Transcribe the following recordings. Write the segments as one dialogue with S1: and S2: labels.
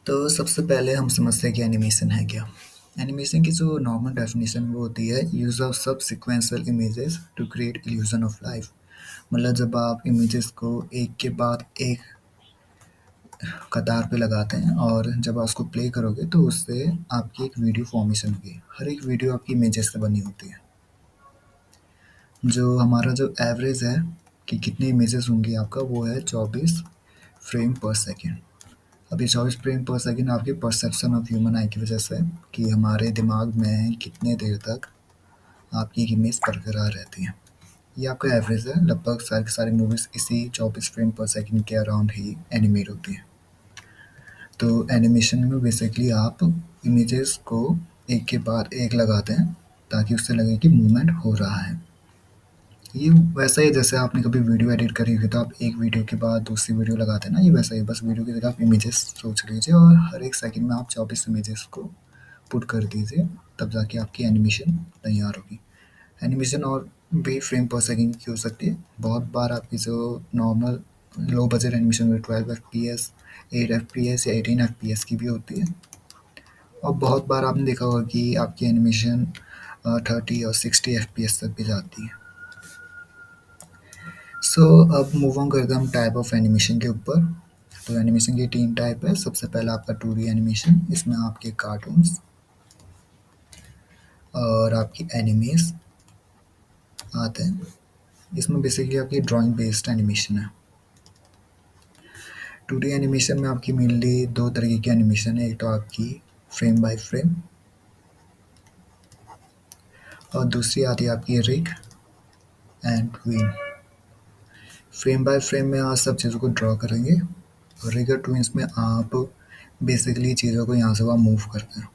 S1: तो सबसे पहले हम समझते हैं कि एनिमेशन है क्या। एनिमेशन की जो नॉर्मल डेफिनेशन वो होती है use of sub sequential images to create illusion of life. मतलब जब आप इमेजेस को एक के बाद एक कतार पे लगाते हैं और जब आप उसको प्ले करोगे तो उससे आपकी एक वीडियो फॉर्मेशन होगी। हर एक वीडियो आपकी इमेजेस से बनी होती है। जो हमारा जो एवरेज है कि कितनी इमेजेस होंगी आपका वो है 24 फ्रेम पर सेकेंड। अभी 24 फ्रेम पर सेकंड आपके परसेप्शन ऑफ ह्यूमन आई की वजह से कि हमारे दिमाग में कितने देर तक आपकी एक इमेज बरकरार रहती है। ये आपका एवरेज है। लगभग सारी की सारी मूवीज़ इसी 24 फ्रेम पर सेकंड के अराउंड ही एनिमेट होती हैं। तो एनिमेशन में बेसिकली आप इमेजेस को एक के बाद एक लगाते हैं ताकि उससे लगे कि मूवमेंट हो रहा है। ये वैसा ही जैसे आपने कभी वीडियो एडिट करी होगी तो आप एक वीडियो के बाद दूसरी वीडियो लगाते हैं ना, ये वैसा ही बस वीडियो की जगह आप इमेजेस सोच लीजिए और हर एक सेकंड में आप 24 इमेजेस को पुट कर दीजिए, तब जाके आपकी एनिमेशन तैयार होगी। एनिमेशन और भी फ्रेम पर सेकंड की हो सकती है। बहुत बार आपकी जो नॉर्मल लो बजट एनिमेशन में 12 FPS, 8 FPS या 18 FPS की भी होती है। और बहुत बार आपने देखा होगा कि आपकी एनिमेशन 30 और 60 FPS तक भी जाती है। सो अब मूव ऑन करते हैं हम टाइप ऑफ एनिमेशन के ऊपर। तो एनिमेशन की 3 टाइप है। सबसे पहला आपका 2D एनिमेशन, इसमें आपके कार्टून्स और आपकी एनिमेस आते हैं। इसमें बेसिकली आपकी ड्राइंग बेस्ड एनिमेशन है। 2D एनिमेशन में आपकी मेनली दो तरीके की एनिमेशन है। एक तो आपकी फ्रेम बाय फ्रेम और दूसरी आती है आपकी rig and twin. Frame by frame में आप सब चीज़ों को ड्रॉ करेंगे और रिग और ट्विन्स में आप बेसिकली चीज़ों को यहाँ से वहाँ मूव करते हैं।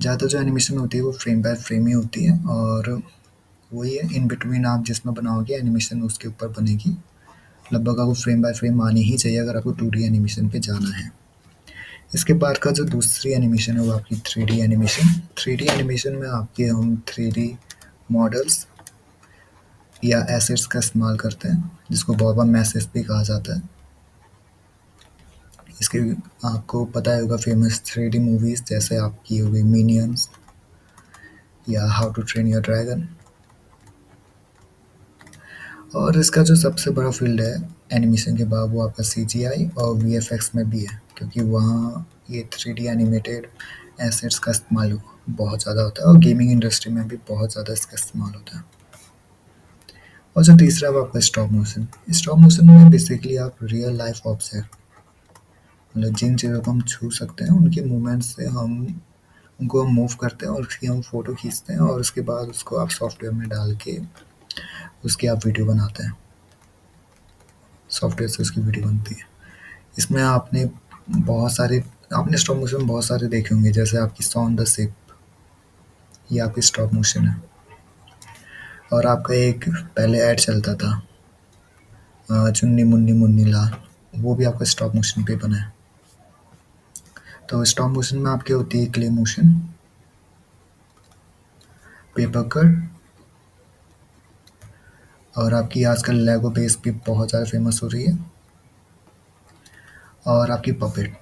S1: ज़्यादातर जो एनिमेशन होती है वो फ्रेम बाय फ्रेम ही होती है और वही है इन बिटवीन आप जिसमें बनाओगे एनिमेशन उसके ऊपर बनेगी। लगभग आपको फ्रेम बाय फ्रेम आनी ही चाहिए अगर आपको 2D एनिमेशन पे जाना है। इसके बाद का जो दूसरी एनिमेशन है वो आपकी 3D एनिमेशन। 3D एनिमेशन में आपके हम 3D मॉडल्स या एसेट्स का इस्तेमाल करते हैं जिसको बाबा मैसेज भी कहा जाता है। इसके आपको पता होगा फेमस 3D मूवीज़ जैसे आपकी हो गई मिनियंस या how to train your dragon. और इसका जो सबसे बड़ा फील्ड है एनिमेशन के बाद वो आपका CGI और VFX में भी है, क्योंकि वहाँ ये 3D एनिमेटेड एसेट्स का इस्तेमाल बहुत ज़्यादा होता है और गेमिंग इंडस्ट्री में भी बहुत ज़्यादा इसका इस्तेमाल होता है। और जो तीसरा है वो आपका स्टॉप मोशन। स्टॉप मोशन में बेसिकली आप रियल लाइफ ऑब्जेक्ट, मतलब जिन चीज़ों को हम छू सकते हैं उनके मूवमेंट से हम उनको हम मूव करते हैं और उसकी हम फ़ोटो खींचते हैं और उसके बाद उसको आप सॉफ्टवेयर में डाल के उसकी आप वीडियो बनाते हैं। सॉफ्टवेयर से उसकी वीडियो बनती है। इसमें आपने स्टॉप मोशन में बहुत सारे देखे होंगे, जैसे आपकी सॉन द शिप, ये आपकी स्टॉप मोशन है। और आपका एक पहले ऐड चलता था चुन्नी मुन्नी मुन्नी लाल, वो भी आपका स्टॉप मोशन पे बना है। तो स्टॉप मोशन में आपकी होती है क्ले मोशन, पेपर कट और आपकी आजकल लेगो बेस भी बहुत ज़्यादा फेमस हो रही है और आपकी पपेट।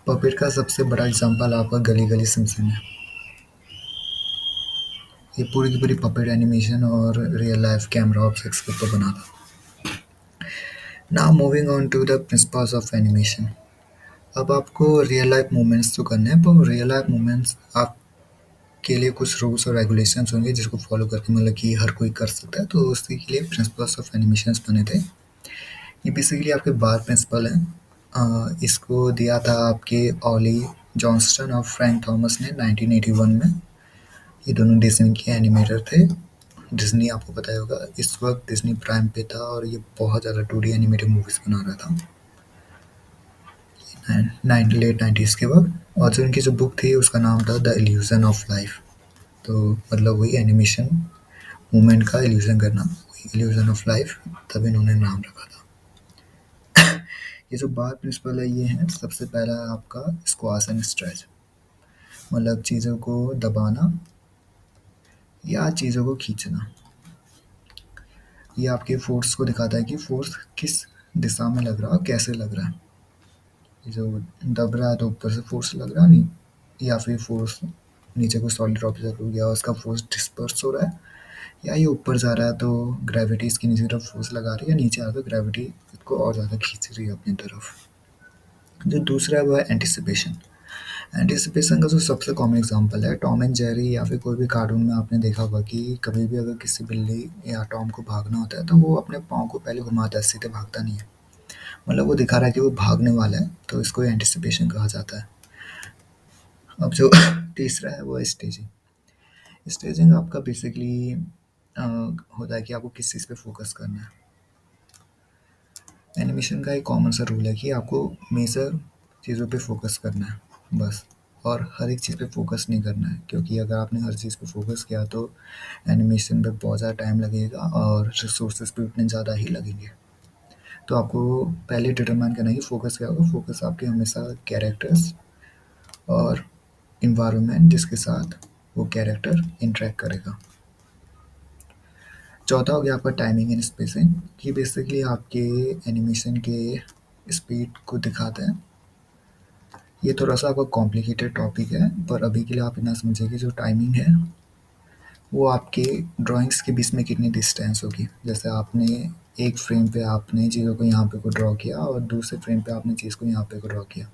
S1: पपेट का सबसे बड़ा एग्जांपल आपका गली गली सिम सिम है। ये पूरी की पूरी पपेट एनिमेशन और रियल लाइफ कैमरा ऑब्जेक्ट्स के ऊपर बना था। Now moving on to the principles of animation. अब आपको रियल लाइफ मूवमेंट्स तो करने हैं, पर रियल लाइफ मूवमेंट्स आपके लिए कुछ रूल्स और रेगुलेशंस होंगे जिसको फॉलो करके, मतलब कि हर कोई कर सकता है, तो उसी के लिए प्रिंसिपल्स ऑफ एनिमेशंस बने थे। ये बेसिकली आपके बार प्रिंसिपल हैं। इसको दिया था आपके ऑली जॉनस्टन और फ्रैंक थॉमस ने 1981 में। ये दोनों डिज्नी के एनिमेटर थे। डिज्नी आपको पता ही होगा इस वक्त डिज्नी प्राइम पे था और ये बहुत ज़्यादा 2D एनिमेटेड मूवीज़ बना रहा था लेट 90s के वक्त। और जो इनकी जो बुक थी उसका नाम था द इल्यूजन ऑफ लाइफ। तो मतलब वही एनिमेशन मूवमेंट का इल्यूजन करना, इल्यूजन ऑफ लाइफ, तब इन्होंने नाम रखा था। ये जो बार प्रिंसिपल है ये है सबसे पहला आपका स्क्वाश एंड स्ट्रेच, मतलब चीज़ों को दबाना या चीज़ों को खींचना। ये आपके फोर्स को दिखाता है कि फोर्स किस दिशा में लग रहा है और कैसे लग रहा है। ये जो दब रहा है तो ऊपर से फोर्स लग रहा नहीं, या फिर फोर्स नीचे कोई सॉलिड ऑब्जेक्ट हो गया और उसका फोर्स डिस्पर्स हो रहा है, या ये ऊपर जा रहा है तो ग्रेविटी इसकी नीचे तरफ फोर्स लगा रही है, या नीचे आ रहा तो ग्रेविटी इसको और ज़्यादा खींच रही है अपनी तरफ। जो दूसरा है वो है एंटिसिपेशन। एंटिसिपेशन का जो सबसे कॉमन एग्जांपल है टॉम एंड जेरी, या फिर कोई भी कार्टून में आपने देखा होगा कि कभी भी अगर किसी बिल्ली या टॉम को भागना होता है तो वो अपने पाँव को पहले घुमाता है, सीधे भागता नहीं है। मतलब वो दिखा रहा है कि वो भागने वाला है, तो इसको एंटिसिपेशन कहा जाता है। अब जो तीसरा है वो है स्टेजिंग। स्टेजिंग आपका बेसिकली होता है कि आपको किस चीज़ पे फोकस करना है। एनिमेशन का एक कॉमन सा रूल है कि आपको मेजर चीज़ों पे फोकस करना है बस, और हर एक चीज़ पे फोकस नहीं करना है, क्योंकि अगर आपने हर चीज़ पे फोकस किया तो एनिमेशन पे बहुत ज़्यादा टाइम लगेगा और रिसोर्सेज भी उतने ज़्यादा ही लगेंगे। तो आपको पहले डिटरमाइन करना है कि फोकस क्या होगा। फोकस आपके हमेशा कैरेक्टर्स और इन्वायरमेंट जिसके साथ वो कैरेक्टर इंटरेक्ट करेगा। चौथा हो गया आपका टाइमिंग एंड स्पेसिंग, कि बेसिकली आपके एनिमेशन के स्पीड को दिखाते हैं। ये थोड़ा सा आपका कॉम्प्लिकेटेड टॉपिक है, पर अभी के लिए आप इतना समझिए कि जो टाइमिंग है वो आपके ड्राइंग्स के बीच में कितनी डिस्टेंस होगी। जैसे आपने एक फ्रेम पे आपने चीज़ों को यहाँ पे को ड्रॉ किया और दूसरे फ्रेम पे आपने चीज़ को यहाँ पे को ड्रॉ किया,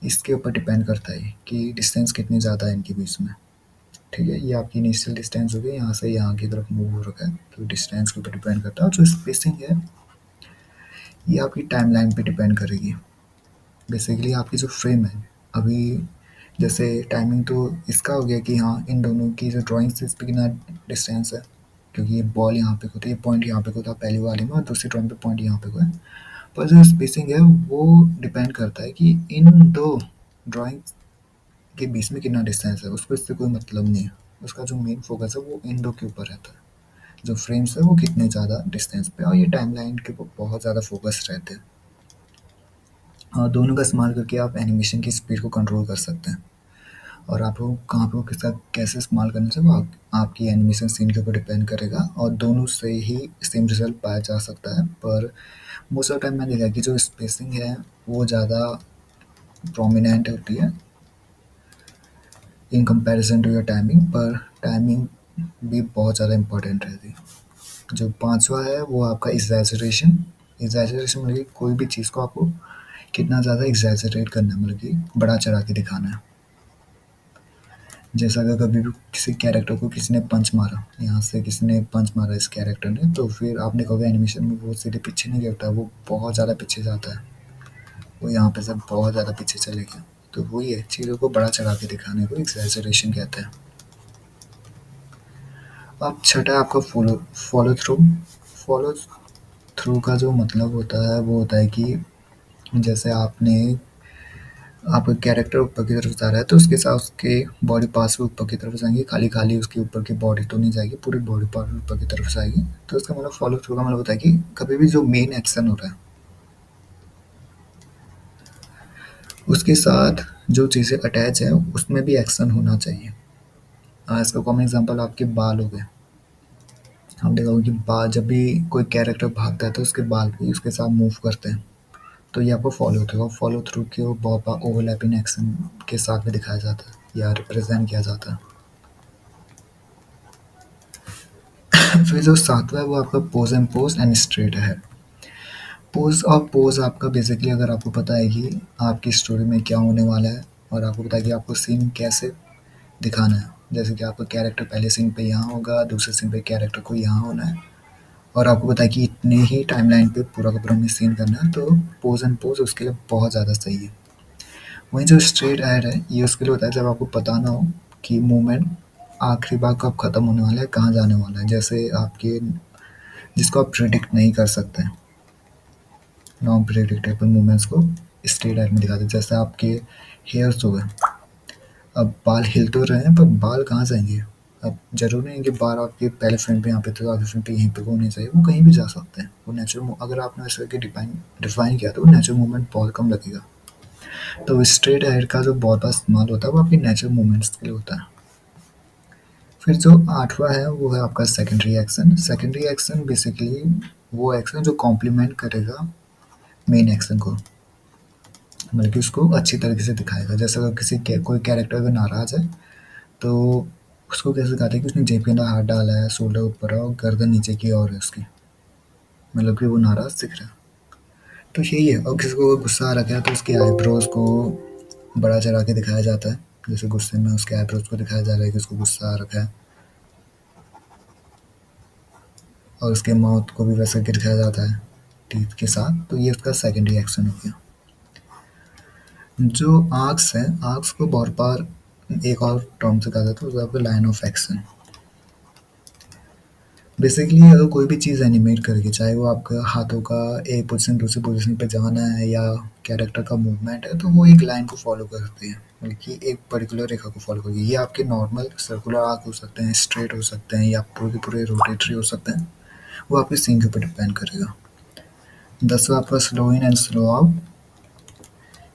S1: इसके ऊपर डिपेंड करता है कि डिस्टेंस कितनी ज़्यादा है इनके बीच में। ठीक है, ये आपकी इनिशियल डिस्टेंस हो गई, यहाँ से यहाँ की तरफ मूव हो रखा है, तो डिस्टेंस के ऊपर डिपेंड करता है। और जो स्पेसिंग है ये आपकी टाइमलाइन पे डिपेंड करेगी। बेसिकली आपकी जो फ्रेम है अभी, जैसे टाइमिंग तो इसका हो गया कि हाँ इन दोनों की जो ड्राइंग से इस पे कितना डिस्टेंस है, क्योंकि ये बॉल यहाँ पे को था, ये पॉइंट यहाँ पे को था पहले वाले में, और दूसरी ड्राइंग पे पॉइंट यहाँ पे को है। पर जो स्पेसिंग है वो डिपेंड करता है कि इन दो ड्राइंग के बीच में कितना डिस्टेंस है, उसको इससे कोई मतलब नहीं है। उसका जो मेन फोकस है वो इन दो के ऊपर रहता है, जो फ्रेम्स है वो कितने ज़्यादा डिस्टेंस पे, और ये टाइमलाइन के ऊपर बहुत ज़्यादा फोकस रहते हैं। और दोनों का इस्तेमाल करके आप एनिमेशन की स्पीड को कंट्रोल कर सकते हैं, और आपको कहाँ पे किसका कैसे इस्तेमाल करने से वो आपकी एनिमेशन सीन के ऊपर डिपेंड करेगा, और दोनों से ही सेम रिजल्ट पाया जा सकता है। पर मोस्ट ऑफ टाइम मैंने देखा कि जो स्पेसिंग है वो ज़्यादा प्रोमिनेंट होती है in comparison to your timing, पर टाइमिंग भी बहुत ज़्यादा इम्पोर्टेंट रहती है। जो पांचवा है वो आपका एग्जैजरेशन। एग्जैजरेशन मतलब कि कोई भी चीज़ को आपको कितना ज़्यादा एग्जैजरेट करना है, मतलब कि बढ़ा चढ़ा के दिखाना है। जैसा अगर कभी भी किसी कैरेक्टर को किसी ने पंच मारा, यहाँ से किसी ने पंच मारा इस कैरेक्टर ने, तो फिर आपने कहोगे एनिमेशन में वो सीधे पीछे नहीं गिरता, वो बहुत ज़्यादा पीछे जाता है, वो यहाँ पे से बहुत ज़्यादा पीछे चले गया। तो वही है, चीज़ों को बड़ा चढ़ा के दिखाने को एग्जैजरेशन कहते हैं। अब छठा है आपका follow follow through. Follow through का जो मतलब होता है वो होता है कि जैसे आपने आपका कैरेक्टर ऊपर की तरफ जा रहा है तो उसके साथ उसके बॉडी पार्ट्स भी ऊपर की तरफ जाएंगे, खाली खाली उसके ऊपर की बॉडी तो नहीं जाएगी, पूरी बॉडी पार्ट ऊपर की तरफ जाएगी। तो उसका मतलब फॉलो थ्रू का मतलब होता है कि कभी भी जो मेन एक्शन हो रहा है उसके साथ जो चीज़ें अटैच है उसमें भी एक्शन होना चाहिए। इसका कॉमन एग्जांपल आपके बाल हो गए। हम देखा होगा कि बाल जब भी कोई कैरेक्टर भागता है तो उसके बाल भी उसके साथ मूव करते हैं, तो ये आपको फॉलो थ्रू, फॉलो थ्रू के बहुत बार ओवरलैपिंग एक्शन के साथ में दिखाया जाता है या रिप्रेजेंट किया जाता है। फिर जो सातवां है वो आपका pose and pose and straight है। पोज और पोज आपका बेसिकली अगर आपको पता है कि आपकी स्टोरी में क्या होने वाला है, और आपको पता है कि आपको सीन कैसे दिखाना है, जैसे कि आपका कैरेक्टर पहले सीन पे यहाँ होगा, दूसरे सीन पे कैरेक्टर को यहाँ होना है, और आपको पता है कि इतने ही टाइमलाइन पे पूरा का पूरा हमें सीन करना है, तो पोज एंड पोज उसके लिए बहुत ज़्यादा सही है। वहीं जो स्ट्रेट एड है ये उसके लिए होता है जब आपको पता ना हो कि मूवमेंट आखिरी बार कब खत्म होने वाला है, कहाँ जाने वाला है, जैसे आपके जिसको आप प्रिडिक्ट नहीं कर सकते, नॉन प्रिडिक्टेबल मूवमेंट्स को स्ट्रेट एड में दिखाते हैं। जैसे आपके हेयर्स हो गए, अब बाल हिल तो रहे हैं पर बाल कहाँ जाएंगे। अब जरूरी नहीं कि बाल आपके पहले फ्रेम पे यहाँ पे तो आगे फ्रेम पे यहीं पे होने चाहिए, वो कहीं भी जा सकते हैं। वो नेचुरल अगर आपने वैसे करके डिफाइन किया तो वो नेचुरल मूवमेंट बहुत कम लगेगा। तो स्ट्रेट हेड का जो बहुत बार इस्तेमाल होता है वो आपकी नेचुरल मूवमेंट्स के लिए होता है। फिर जो आठवां है वो है आपका secondary action. Secondary action basically वो एक्शन जो कॉम्प्लीमेंट करेगा मेन एक्शन को, मतलब कि उसको अच्छी तरीके से दिखाएगा। जैसे अगर कोई कैरेक्टर अगर नाराज़ है तो उसको कैसे दिखाते हैं कि उसने जेब के अंदर हाथ डाला है, शोल्डर ऊपर है और गर्दन नीचे की ओर है उसकी, मतलब कि वो नाराज़ दिख रहा है। तो यही है। और किसी को गुस्सा आ रखा है तो उसके आईब्रोज को बड़ा चढ़ा के दिखाया जाता है, जैसे गुस्से में उसके आईब्रोज को दिखाया जा रहा है कि उसको गुस्सा आ रखा है, और उसके माउथ को भी वैसे करके दिखाया जाता है टीथ के साथ। तो ये उसका सेकंड रिएक्शन हो गया। जो आर्क्स है, आर्क्स को बहुत बार एक और टर्म से कहा जाता है, उसको आपका लाइन ऑफ एक्शन। बेसिकली अगर कोई भी चीज़ एनिमेट करके, चाहे वो आपका हाथों का एक पोजीशन दूसरी पोजीशन पे जाना है या कैरेक्टर का मूवमेंट है, तो वो एक लाइन को फॉलो करती है, मतलब कि एक पर्टिकुलर रेखा को फॉलो करती है। ये आपके नॉर्मल सर्कुलर आर्क हो सकते हैं, स्ट्रेट हो सकते हैं, या पूरे के पूरे रोटेटरी हो सकते हैं। वो आपके सीन के ऊपर डिपेंड करेगा। 10वां आपका slow in and slow out.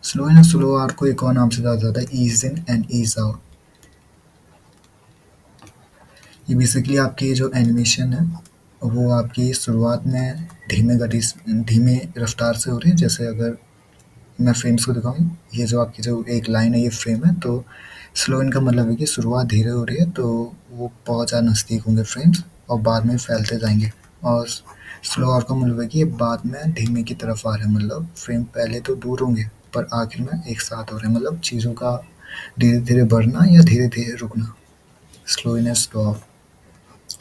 S1: Slow in and slow out को एक और नाम से जाना जाता है ease in and ease out. ये बेसिकली आपकी जो एनिमेशन है वो आपकी शुरुआत में धीमे रफ्तार से हो रही है। जैसे अगर मैं फ्रेम्स को दिखाऊँ, ये जो आपकी जो एक लाइन है ये फ्रेम है, तो स्लो इन का मतलब है कि शुरुआत धीरे हो रही है तो वो बहुत ज़्यादा नज़दीक होंगे फ्रेम्स और बाद में फैलते जाएंगे। और स्लो आउट का मतलब है कि ये बाद में धीमे की तरफ आ रहे हैं, मतलब फ्रेम पहले तो दूर होंगे पर आखिर में एक साथ हो रहे हैं, मतलब चीज़ों का धीरे धीरे बढ़ना या धीरे धीरे रुकना। स्लो इन या स्लो आउट।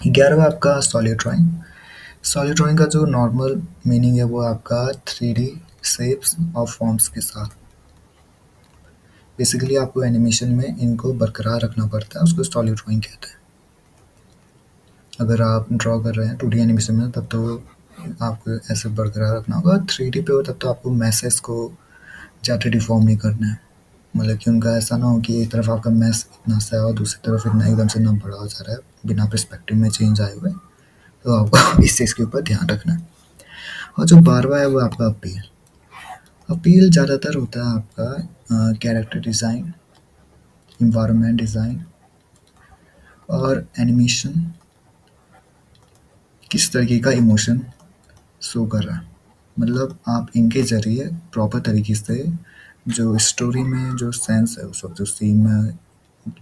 S1: 11वां आपका सॉलिड ड्राइंग। सॉलिड ड्राइंग का जो नॉर्मल मीनिंग है वो आपका 3D शेप्स और फॉर्म्स के साथ। बेसिकली आपको एनिमेशन में इनको बरकरार रखना पड़ता है, उसको सॉलिड ड्राइंग कहते हैं। अगर आप ड्रॉ कर रहे हैं 2D एनिमेशन में तब तो आपको ऐसे बरकरार रखना होगा। 3D पे हो तब तो आपको मैसेज को ज़्यादा डिफ़ॉर्म नहीं करना है, मतलब कि उनका ऐसा ना हो कि एक तरफ आपका मैस इतना सा है और दूसरी तरफ इतना एकदम से ना बड़ा हो जा रहा है बिना पर्सपेक्टिव में चेंज आए हुए। तो आपको इस चीज़ के ऊपर ध्यान रखना है। और जो 12वां है वो आपका अपील। अपील ज़्यादातर होता है आपका कैरेक्टर डिज़ाइन, एनवायरनमेंट डिज़ाइन और एनिमेशन किस तरीके का इमोशन शो कर रहा है। मतलब आप इनके ज़रिए प्रॉपर तरीके से जो स्टोरी में जो सेंस है उस वक़्त जो सीन में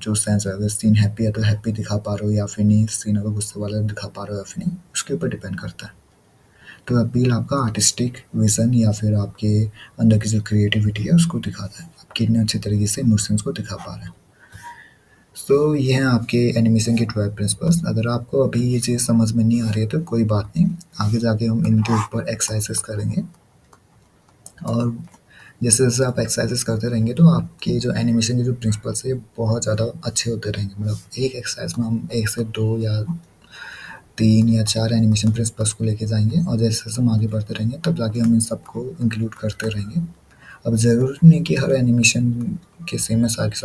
S1: जो सेंस है, अगर सीन हैप्पी है तो हैप्पी दिखा पा रहे हो या फिर नहीं, सीन अगर गुस्से वाला है दिखा पा रहे हो या फिर नहीं, उसके ऊपर डिपेंड करता है। तो अपील आपका आर्टिस्टिक विज़न या फिर आपके अंदर की जो क्रिएटिविटी है उसको दिखाता है। आप कितने अच्छे तरीके से इमोशंस को दिखा पा रहे हैं। सो ये हैं आपके एनिमेशन के 12 प्रिंसिपल्स। अगर आपको अभी ये चीज़ समझ में नहीं आ रही है तो कोई बात नहीं, आगे जाके हम इनके ऊपर एक्सरसाइज़ेस करेंगे। और जैसे-जैसे आप एक्सरसाइज़ेस करते रहेंगे तो आपके जो एनिमेशन के जो प्रिंसिपल्स हैं ये बहुत ज़्यादा अच्छे होते रहेंगे। मतलब एक एक्सरसाइज़ में हम 1 से 2 या 3 या 4 एनिमेशन प्रिंसिपल्स को लेके जाएँगे और जैसे-जैसे हम आगे बढ़ते रहेंगे तब जाके हम इन सबको इंक्लूड करते रहेंगे। अब ज़रूरी नहीं कि हर एनिमेशन के सेम में सारे के सारे